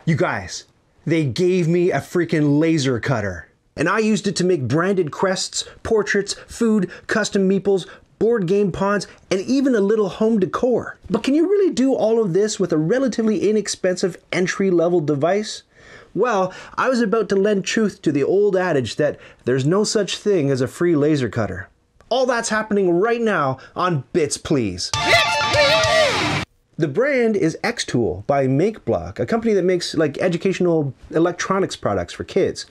You guys, they gave me a freaking laser cutter. And I used it to make branded crests, portraits, food, custom meeples, board game pawns, and even a little home decor. But can you really do all of this with a relatively inexpensive entry-level device? Well, I was about to lend truth to the old adage that there's no such thing as a free laser cutter. All that's happening right now on Bits Please. The brand is xTool by MakeBlock, a company that makes like educational electronics products for kids.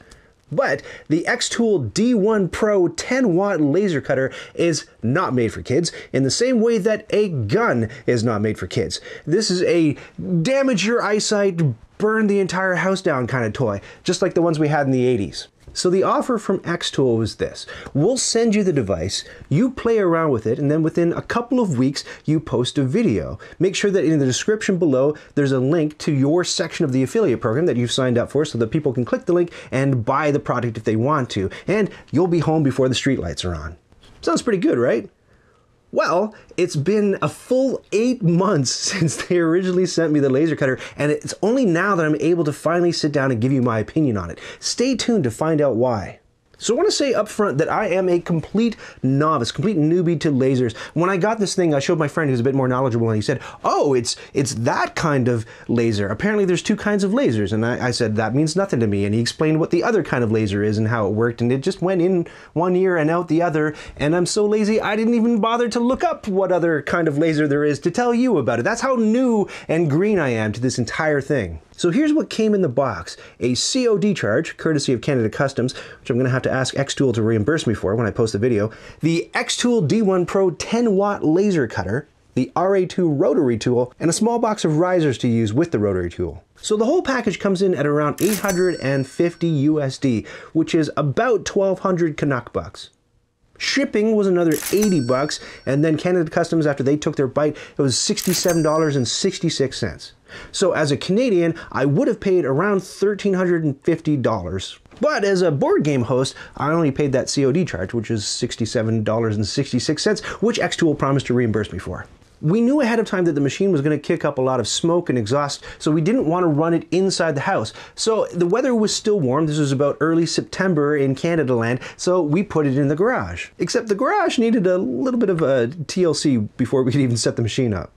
But the xTool D1 Pro 10-watt laser cutter is not made for kids in the same way that a gun is not made for kids. This is a damage your eyesight, burn the entire house down kind of toy, just like the ones we had in the 80s. So the offer from xTool was this: we'll send you the device, you play around with it, and then within a couple of weeks you post a video. Make sure that in the description below there's a link to your section of the affiliate program that you've signed up for so that people can click the link and buy the product if they want to, and you'll be home before the streetlights are on. Sounds pretty good, right? Well, it's been a full 8 months since they originally sent me the laser cutter, and it's only now that I'm able to finally sit down and give you my opinion on it. Stay tuned to find out why. So I want to say up front that I am a complete novice, complete newbie to lasers. When I got this thing, I showed my friend who's a bit more knowledgeable, and he said, oh, it's that kind of laser. Apparently there's 2 kinds of lasers. And I said, that means nothing to me. And he explained what the other kind of laser is and how it worked. And it just went in one ear and out the other. And I'm so lazy, I didn't even bother to look up what other kind of laser there is to tell you about it. That's how new and green I am to this entire thing. So here's what came in the box: a COD charge, courtesy of Canada Customs, which I'm going to have to ask xTool to reimburse me for when I post the video, the xTool D1 Pro 10-watt laser cutter, the RA2 rotary tool, and a small box of risers to use with the rotary tool. So the whole package comes in at around 850 USD, which is about 1,200 Canuck bucks. Shipping was another 80 bucks, and then Canada Customs, after they took their bite, it was $67.66. So as a Canadian, I would have paid around $1,350. But as a board game host, I only paid that COD charge, which is $67.66, which xTool promised to reimburse me for. We knew ahead of time that the machine was going to kick up a lot of smoke and exhaust, so we didn't want to run it inside the house. So the weather was still warm. This was about early September in Canada land, so we put it in the garage. Except the garage needed a little bit of a TLC before we could even set the machine up.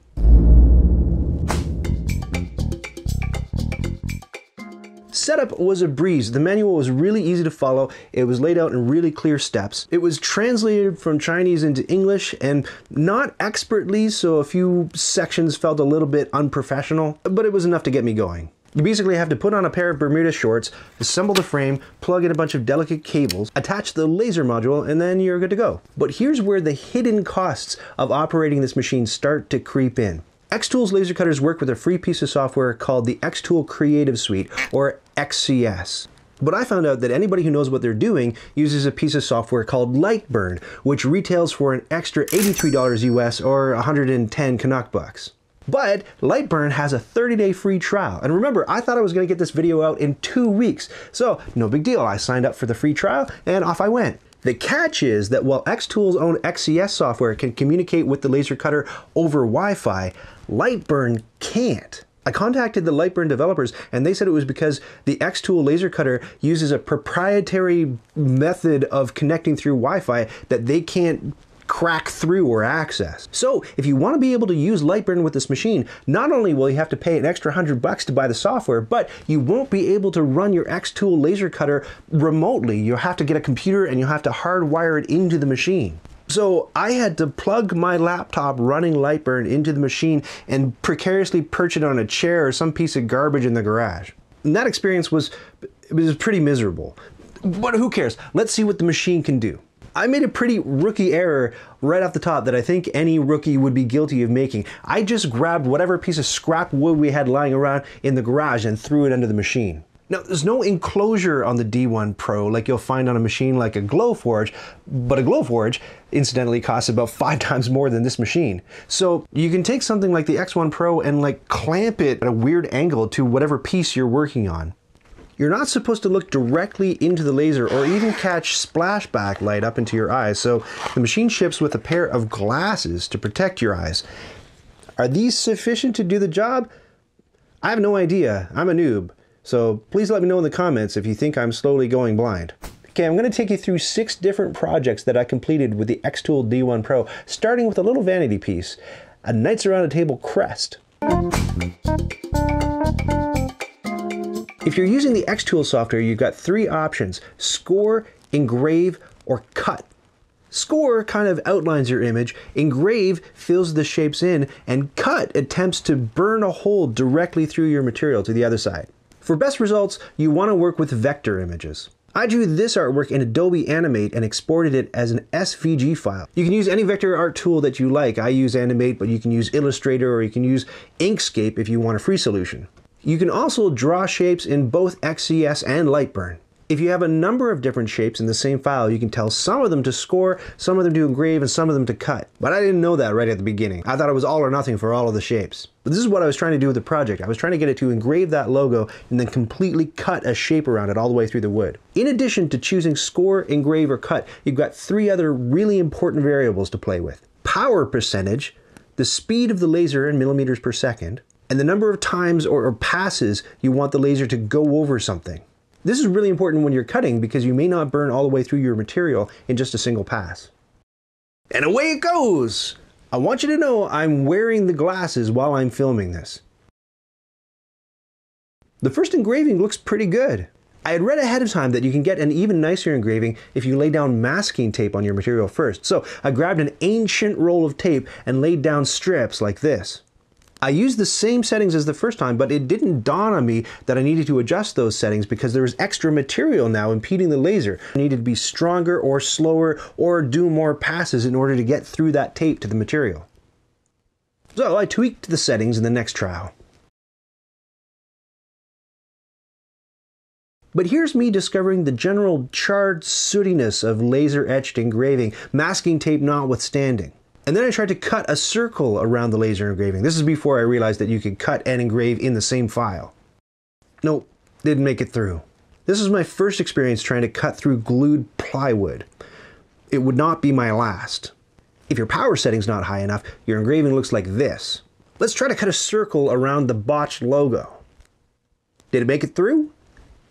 Setup was a breeze. The manual was really easy to follow. It was laid out in really clear steps. It was translated from Chinese into English, and not expertly, so a few sections felt a little bit unprofessional, but it was enough to get me going. You basically have to put on a pair of Bermuda shorts, assemble the frame, plug in a bunch of delicate cables, attach the laser module, and then you're good to go. But here's where the hidden costs of operating this machine start to creep in. xTool's laser cutters work with a free piece of software called the xTool Creative Suite, or XCS. But I found out that anybody who knows what they're doing uses a piece of software called Lightburn, which retails for an extra $83 US or 110 Canuck bucks. But Lightburn has a 30-day free trial. And remember, I thought I was going to get this video out in 2 weeks. So no big deal. I signed up for the free trial and off I went. The catch is that while xTool's own XCS software can communicate with the laser cutter over Wi-Fi, Lightburn can't. I contacted the Lightburn developers, and they said it was because the xTool laser cutter uses a proprietary method of connecting through Wi-Fi that they can't crack through or access. So if you want to be able to use Lightburn with this machine, not only will you have to pay an extra $100 to buy the software, but you won't be able to run your xTool laser cutter remotely. You'll have to get a computer and you'll have to hardwire it into the machine. So I had to plug my laptop running Lightburn into the machine and precariously perch it on a chair or some piece of garbage in the garage. And that experience was pretty miserable. But who cares? Let's see what the machine can do. I made a pretty rookie error right off the top that I think any rookie would be guilty of making. I just grabbed whatever piece of scrap wood we had lying around in the garage and threw it under the machine. Now, there's no enclosure on the D1 Pro like you'll find on a machine like a Glowforge, but a Glowforge, incidentally, costs about 5 times more than this machine. So you can take something like the X1 Pro and like clamp it at a weird angle to whatever piece you're working on. You're not supposed to look directly into the laser or even catch splashback light up into your eyes, so the machine ships with a pair of glasses to protect your eyes. Are these sufficient to do the job? I have no idea. I'm a noob. So please let me know in the comments if you think I'm slowly going blind. Okay, I'm going to take you through 6 different projects that I completed with the xTool D1 Pro, starting with a little vanity piece, a Knights Around a Table crest. If you're using the xTool software, you've got 3 options: score, engrave, or cut. Score kind of outlines your image, engrave fills the shapes in, and cut attempts to burn a hole directly through your material to the other side. For best results, you want to work with vector images. I drew this artwork in Adobe Animate and exported it as an SVG file. You can use any vector art tool that you like. I use Animate, but you can use Illustrator or you can use Inkscape if you want a free solution. You can also draw shapes in both XCS and Lightburn. If you have a number of different shapes in the same file, you can tell some of them to score, some of them to engrave, and some of them to cut. But I didn't know that right at the beginning. I thought it was all or nothing for all of the shapes. But this is what I was trying to do with the project. I was trying to get it to engrave that logo and then completely cut a shape around it all the way through the wood. In addition to choosing score, engrave, or cut, you've got 3 other really important variables to play with: power percentage, the speed of the laser in millimeters per second, and the number of times or passes you want the laser to go over something. This is really important when you're cutting because you may not burn all the way through your material in just a single pass. And away it goes! I want you to know I'm wearing the glasses while I'm filming this. The first engraving looks pretty good. I had read ahead of time that you can get an even nicer engraving if you lay down masking tape on your material first. So I grabbed an ancient roll of tape and laid down strips like this. I used the same settings as the first time, but it didn't dawn on me that I needed to adjust those settings because there was extra material now impeding the laser. I needed to be stronger or slower or do more passes in order to get through that tape to the material. So I tweaked the settings in the next trial. But here's me discovering the general charred sootiness of laser-etched engraving, masking tape notwithstanding. And then I tried to cut a circle around the laser engraving. This is before I realized that you could cut and engrave in the same file. Nope, didn't make it through. This was my first experience trying to cut through glued plywood. It would not be my last. If your power setting's not high enough, your engraving looks like this. Let's try to cut a circle around the botched logo. Did it make it through?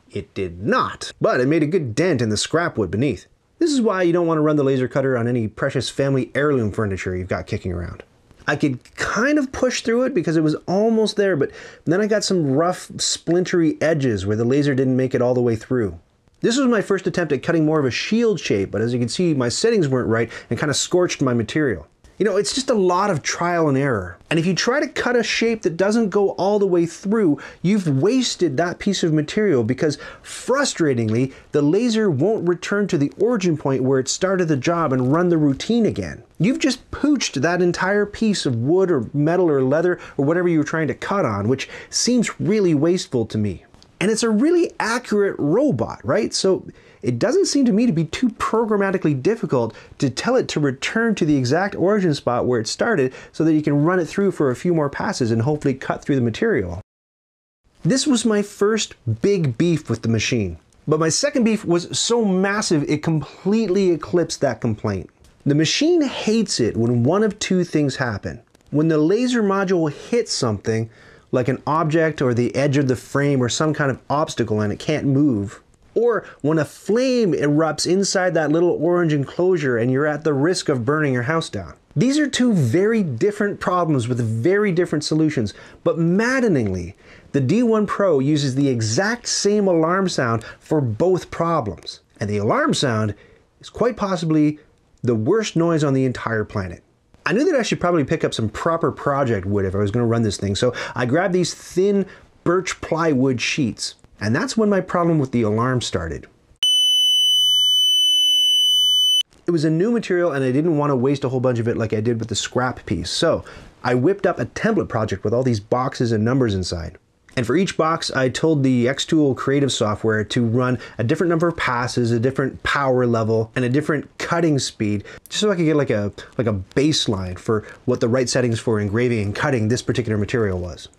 It did not, but it made a good dent in the scrap wood beneath. This is why you don't want to run the laser cutter on any precious family heirloom furniture you've got kicking around. I could kind of push through it because it was almost there, but then I got some rough, splintery edges where the laser didn't make it all the way through. This was my first attempt at cutting more of a shield shape, but as you can see, my settings weren't right and kind of scorched my material. You know, it's just a lot of trial and error. And if you try to cut a shape that doesn't go all the way through, you've wasted that piece of material because, frustratingly, the laser won't return to the origin point where it started the job and run the routine again. You've just pooched that entire piece of wood or metal or leather or whatever you were trying to cut on, which seems really wasteful to me. And it's a really accurate robot, right? So it doesn't seem to me to be too programmatically difficult to tell it to return to the exact origin spot where it started so that you can run it through for a few more passes and hopefully cut through the material. This was my first big beef with the machine. But my second beef was so massive it completely eclipsed that complaint. The machine hates it when one of 2 things happen. When the laser module hits something, like an object or the edge of the frame or some kind of obstacle and it can't move. Or when a flame erupts inside that little orange enclosure and you're at the risk of burning your house down. These are 2 very different problems with very different solutions, but maddeningly, the D1 Pro uses the exact same alarm sound for both problems. And the alarm sound is quite possibly the worst noise on the entire planet. I knew that I should probably pick up some proper project wood if I was going to run this thing, so I grabbed these thin birch plywood sheets. And that's when my problem with the alarm started. It was a new material and I didn't want to waste a whole bunch of it like I did with the scrap piece. So I whipped up a template project with all these boxes and numbers inside. And for each box, I told the xTool creative software to run a different number of passes, a different power level, and a different cutting speed, just so I could get like a baseline for what the right settings for engraving and cutting this particular material was.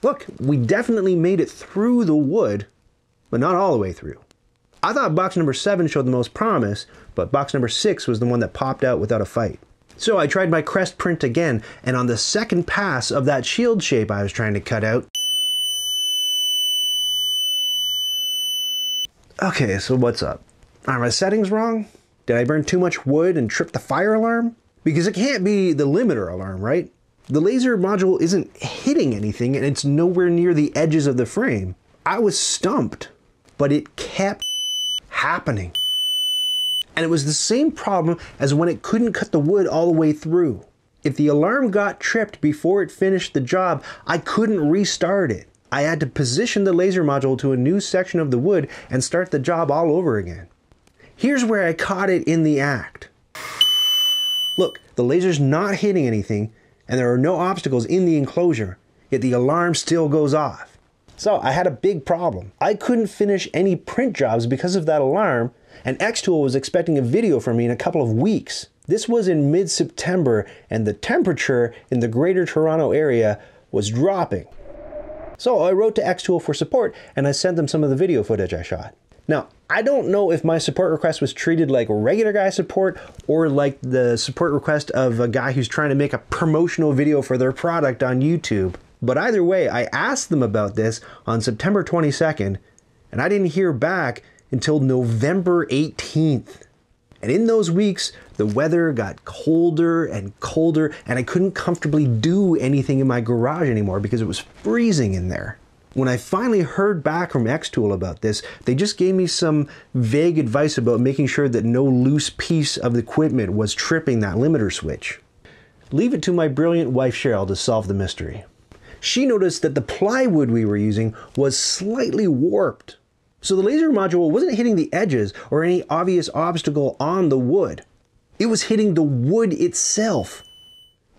Look, we definitely made it through the wood, but not all the way through. I thought box number 7 showed the most promise, but box number 6 was the one that popped out without a fight. So I tried my crest print again, and on the second pass of that shield shape I was trying to cut out, Okay, so what's up? Are my settings wrong? Did I burn too much wood and trip the fire alarm? Because it can't be the limiter alarm, right? The laser module isn't hitting anything and it's nowhere near the edges of the frame. I was stumped, but it kept happening. And it was the same problem as when it couldn't cut the wood all the way through. If the alarm got tripped before it finished the job, I couldn't restart it. I had to position the laser module to a new section of the wood and start the job all over again. Here's where I caught it in the act. Look, the laser's not hitting anything and there are no obstacles in the enclosure, yet the alarm still goes off. So I had a big problem. I couldn't finish any print jobs because of that alarm, and xTool was expecting a video from me in a couple of weeks. This was in mid-September and the temperature in the Greater Toronto area was dropping. So I wrote to xTool for support and I sent them some of the video footage I shot. Now, I don't know if my support request was treated like regular guy support or like the support request of a guy who's trying to make a promotional video for their product on YouTube. But either way, I asked them about this on September 22nd and I didn't hear back until November 18th. And in those weeks, the weather got colder and colder and I couldn't comfortably do anything in my garage anymore because it was freezing in there. When I finally heard back from xTool about this, they just gave me some vague advice about making sure that no loose piece of the equipment was tripping that limiter switch. Leave it to my brilliant wife Cheryl to solve the mystery. She noticed that the plywood we were using was slightly warped. So the laser module wasn't hitting the edges or any obvious obstacle on the wood. It was hitting the wood itself.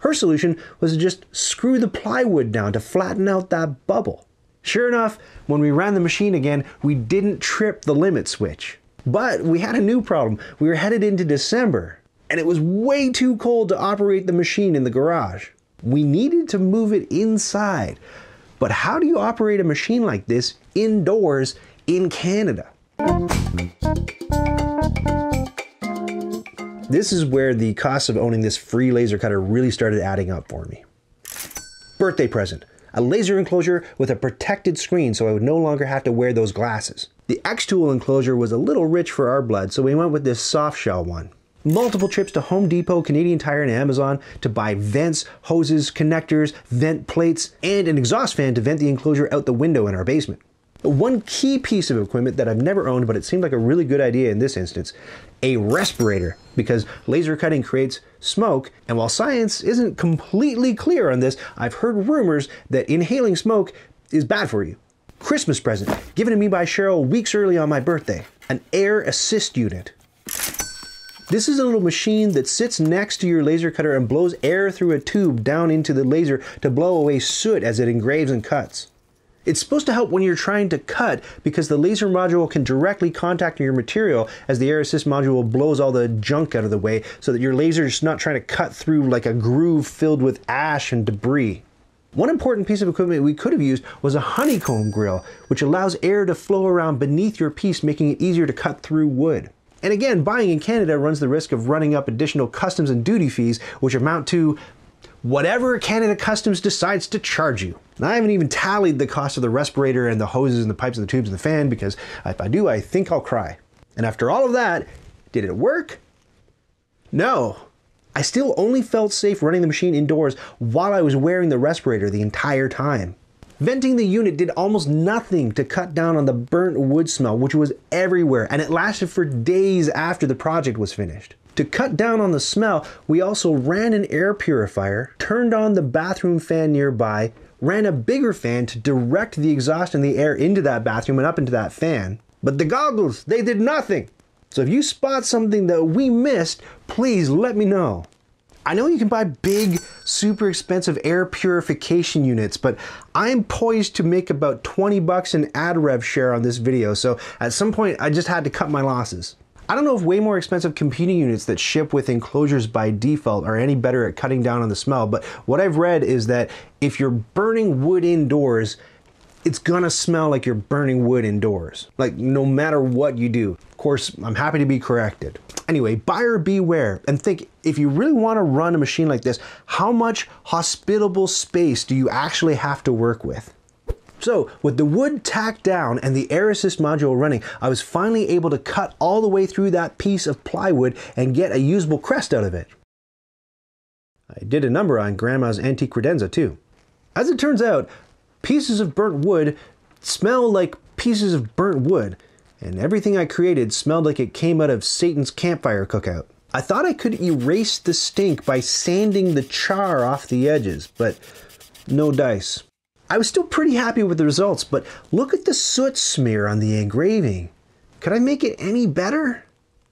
Her solution was to just screw the plywood down to flatten out that bubble. Sure enough, when we ran the machine again, we didn't trip the limit switch. But we had a new problem. We were headed into December, and it was way too cold to operate the machine in the garage. We needed to move it inside. But how do you operate a machine like this indoors in Canada? This is where the cost of owning this free laser cutter really started adding up for me. Birthday present. A laser enclosure with a protected screen so I would no longer have to wear those glasses. The xTool enclosure was a little rich for our blood, so we went with this soft shell one. Multiple trips to Home Depot, Canadian Tire, and Amazon to buy vents, hoses, connectors, vent plates, and an exhaust fan to vent the enclosure out the window in our basement. One key piece of equipment that I've never owned, but it seemed like a really good idea in this instance, a respirator, because laser cutting creates smoke, and while science isn't completely clear on this, I've heard rumors that inhaling smoke is bad for you. Christmas present, given to me by Cheryl weeks early on my birthday, an air assist unit. This is a little machine that sits next to your laser cutter and blows air through a tube down into the laser to blow away soot as it engraves and cuts. It's supposed to help when you're trying to cut because the laser module can directly contact your material as the air assist module blows all the junk out of the way so that your laser is not trying to cut through like a groove filled with ash and debris. One important piece of equipment we could have used was a honeycomb grill, which allows air to flow around beneath your piece, making it easier to cut through wood. And again, buying in Canada runs the risk of running up additional customs and duty fees, which amount to whatever Canada Customs decides to charge you. And I haven't even tallied the cost of the respirator and the hoses and the pipes and the tubes and the fan, because if I do, I think I'll cry. And after all of that, did it work? No. I still only felt safe running the machine indoors while I was wearing the respirator the entire time. Venting the unit did almost nothing to cut down on the burnt wood smell, which was everywhere, and it lasted for days after the project was finished. To cut down on the smell, we also ran an air purifier, turned on the bathroom fan nearby, ran a bigger fan to direct the exhaust and the air into that bathroom and up into that fan. But the goggles, they did nothing. So if you spot something that we missed, please let me know. I know you can buy big, super expensive air purification units, but I'm poised to make about 20 bucks in ad rev share on this video, so at some point I just had to cut my losses. I don't know if way more expensive competing units that ship with enclosures by default are any better at cutting down on the smell, but what I've read is that if you're burning wood indoors, it's gonna smell like you're burning wood indoors, like no matter what you do. Of course, I'm happy to be corrected. Anyway, buyer beware, and think, if you really want to run a machine like this, how much hospitable space do you actually have to work with? So with the wood tacked down and the air assist module running, I was finally able to cut all the way through that piece of plywood and get a usable crest out of it. I did a number on Grandma's antique credenza too. As it turns out, pieces of burnt wood smell like pieces of burnt wood, and everything I created smelled like it came out of Satan's campfire cookout. I thought I could erase the stink by sanding the char off the edges, but no dice. I was still pretty happy with the results, but look at the soot smear on the engraving. Could I make it any better?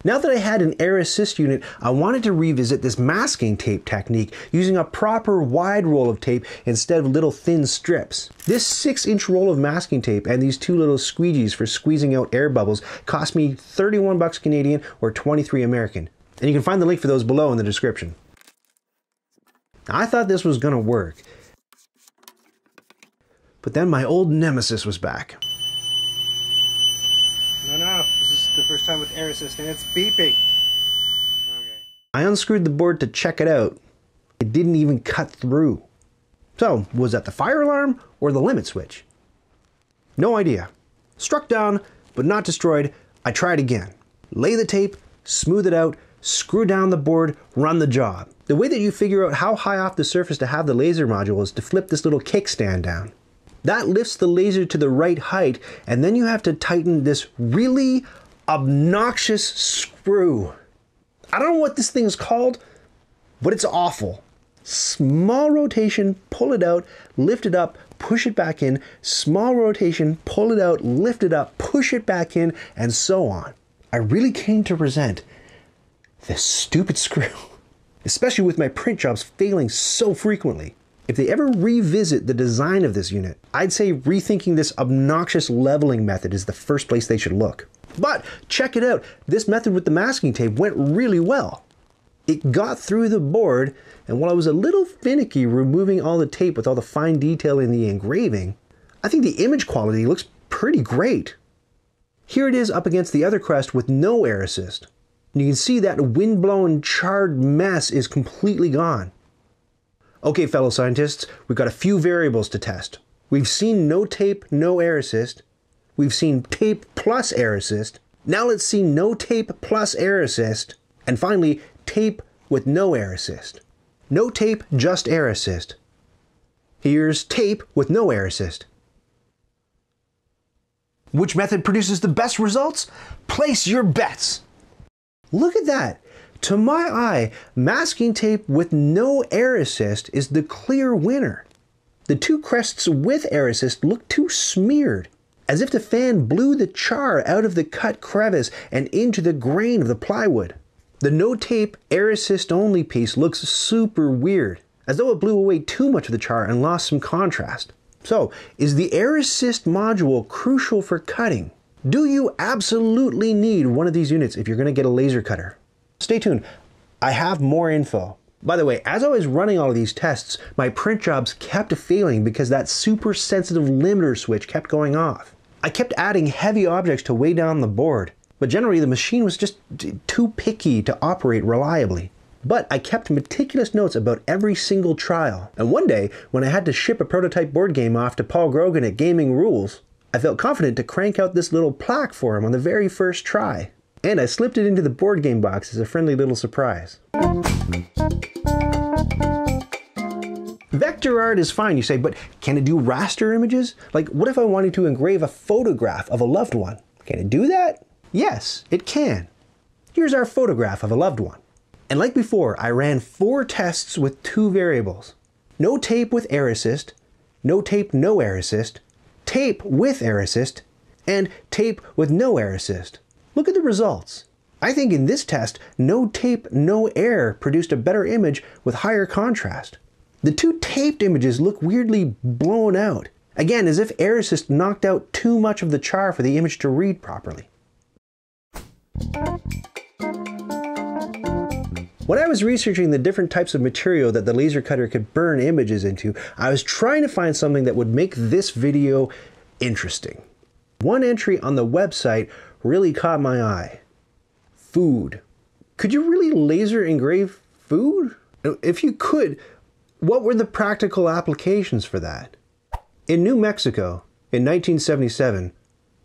Now that I had an air assist unit, I wanted to revisit this masking tape technique using a proper wide roll of tape instead of little thin strips. This 6-inch roll of masking tape and these 2 little squeegees for squeezing out air bubbles cost me 31 bucks Canadian or 23 American. And you can find the link for those below in the description. I thought this was gonna work. But then my old nemesis was back. No, this is the first time with air assist and it's beeping. Okay. I unscrewed the board to check it out. It didn't even cut through. So, was that the fire alarm or the limit switch? No idea. Struck down, but not destroyed, I tried again. Lay the tape, smooth it out, screw down the board, run the job. The way that you figure out how high off the surface to have the laser module is to flip this little kickstand down. That lifts the laser to the right height, and then you have to tighten this really obnoxious screw. I don't know what this thing is called, but it's awful. Small rotation, pull it out, lift it up, push it back in. Small rotation, pull it out, lift it up, push it back in, and so on. I really came to resent this stupid screw, especially with my print jobs failing so frequently. If they ever revisit the design of this unit, I'd say rethinking this obnoxious leveling method is the first place they should look. But check it out, this method with the masking tape went really well. It got through the board, and while I was a little finicky removing all the tape with all the fine detail in the engraving, I think the image quality looks pretty great. Here it is up against the other crest with no air assist. And you can see that wind-blown, charred mess is completely gone. Okay, fellow scientists, we've got a few variables to test. We've seen no tape, no air assist. We've seen tape plus air assist. Now let's see no tape plus air assist. And finally, tape with no air assist. No tape, just air assist. Here's tape with no air assist. Which method produces the best results? Place your bets. Look at that. To my eye, masking tape with no air assist is the clear winner. The 2 crests with air assist look too smeared, as if the fan blew the char out of the cut crevice and into the grain of the plywood. The no tape air assist only piece looks super weird, as though it blew away too much of the char and lost some contrast. So, is the air assist module crucial for cutting? Do you absolutely need one of these units if you're going to get a laser cutter? Stay tuned, I have more info. By the way, as I was running all of these tests, my print jobs kept failing because that super sensitive limiter switch kept going off. I kept adding heavy objects to weigh down the board, but generally the machine was just too picky to operate reliably. But I kept meticulous notes about every single trial, and one day, when I had to ship a prototype board game off to Paul Grogan at Gaming Rules, I felt confident to crank out this little plaque for him on the very first try. And I slipped it into the board game box as a friendly little surprise. Vector art is fine, you say, but can it do raster images? Like, what if I wanted to engrave a photograph of a loved one? Can it do that? Yes, it can. Here's our photograph of a loved one. And like before, I ran 4 tests with 2 variables. No tape with air assist, no tape, no air assist, tape with air assist, and tape with no air assist. Look at the results. I think in this test, no tape, no air produced a better image with higher contrast. The 2 taped images look weirdly blown out. Again, as if air assist knocked out too much of the char for the image to read properly. When I was researching the different types of material that the laser cutter could burn images into, I was trying to find something that would make this video interesting. One entry on the website really caught my eye. Food. Could you really laser engrave food? If you could, what were the practical applications for that? In New Mexico, In 1977,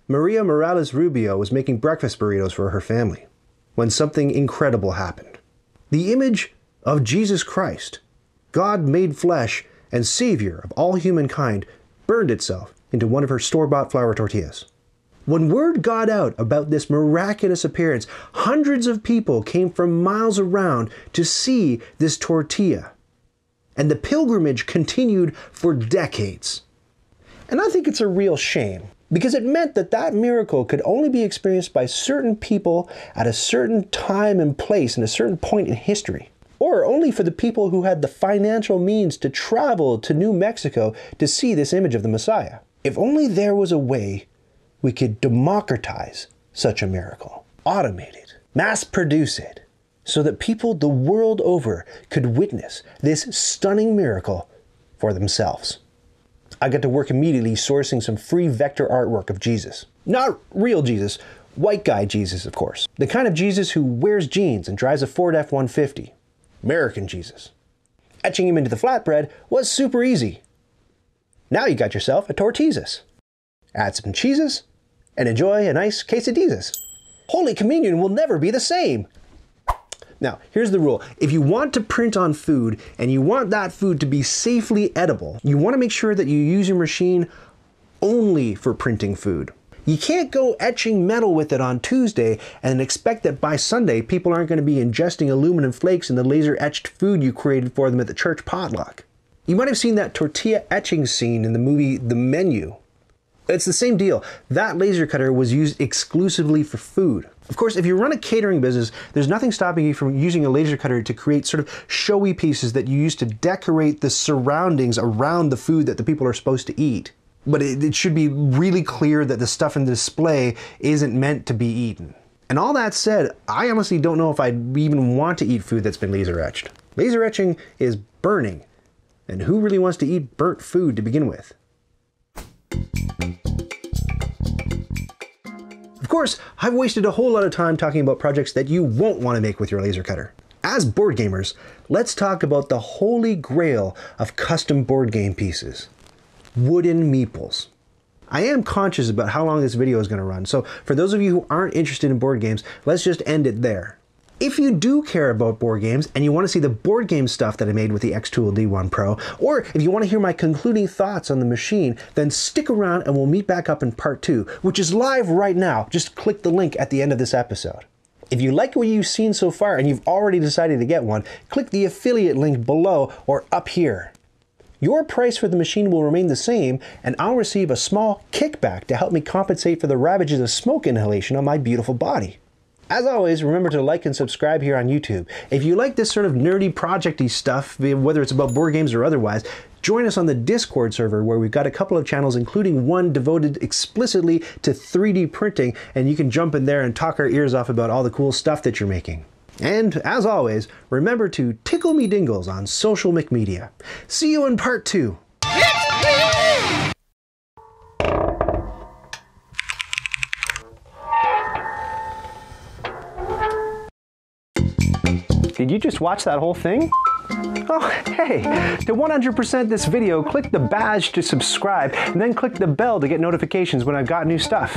Maria Morales Rubio was making breakfast burritos for her family when something incredible happened. The image of Jesus Christ, God made flesh and Savior of all humankind, burned itself into one of her store-bought flour tortillas. When word got out about this miraculous appearance, hundreds of people came from miles around to see this tortilla. And the pilgrimage continued for decades. And I think it's a real shame, because it meant that that miracle could only be experienced by certain people at a certain time and place and a certain point in history. Or only for the people who had the financial means to travel to New Mexico to see this image of the Messiah. If only there was a way we could democratize such a miracle, automate it, mass produce it, so that people the world over could witness this stunning miracle for themselves. I got to work immediately sourcing some free vector artwork of Jesus. Not real Jesus, white guy Jesus, of course. The kind of Jesus who wears jeans and drives a Ford F-150. American Jesus. Etching him into the flatbread was super easy. Now you got yourself a tortizas. Add some cheeses and enjoy a nice quesadillas. Holy Communion will never be the same. Now, here's the rule. If you want to print on food and you want that food to be safely edible, you want to make sure that you use your machine only for printing food. You can't go etching metal with it on Tuesday and expect that by Sunday people aren't going to be ingesting aluminum flakes in the laser etched food you created for them at the church potluck. You might have seen that tortilla etching scene in the movie The Menu. It's the same deal. That laser cutter was used exclusively for food. Of course, if you run a catering business, there's nothing stopping you from using a laser cutter to create sort of showy pieces that you use to decorate the surroundings around the food that the people are supposed to eat. But it should be really clear that the stuff in the display isn't meant to be eaten. And all that said, I honestly don't know if I'd even want to eat food that's been laser etched. Laser etching is burning. And who really wants to eat burnt food to begin with? Of course, I've wasted a whole lot of time talking about projects that you won't want to make with your laser cutter. As board gamers, let's talk about the holy grail of custom board game pieces. Wooden meeples. I am conscious about how long this video is going to run, so for those of you who aren't interested in board games, let's just end it there. If you do care about board games and you want to see the board game stuff that I made with the xTool D1 Pro, or if you want to hear my concluding thoughts on the machine, then stick around and we'll meet back up in part 2, which is live right now. Just click the link at the end of this episode. If you like what you've seen so far and you've already decided to get one, click the affiliate link below or up here. Your price for the machine will remain the same, and I'll receive a small kickback to help me compensate for the ravages of smoke inhalation on my beautiful body. As always, remember to like and subscribe here on YouTube. If you like this sort of nerdy project-y stuff, whether it's about board games or otherwise, join us on the Discord server where we've got a couple of channels, including one devoted explicitly to 3D printing, and you can jump in there and talk our ears off about all the cool stuff that you're making. And, as always, remember to tickle me dingles on social McMedia. See you in part 2. Did you just watch that whole thing? Oh, hey, to 100% this video, click the badge to subscribe, and then click the bell to get notifications when I've got new stuff.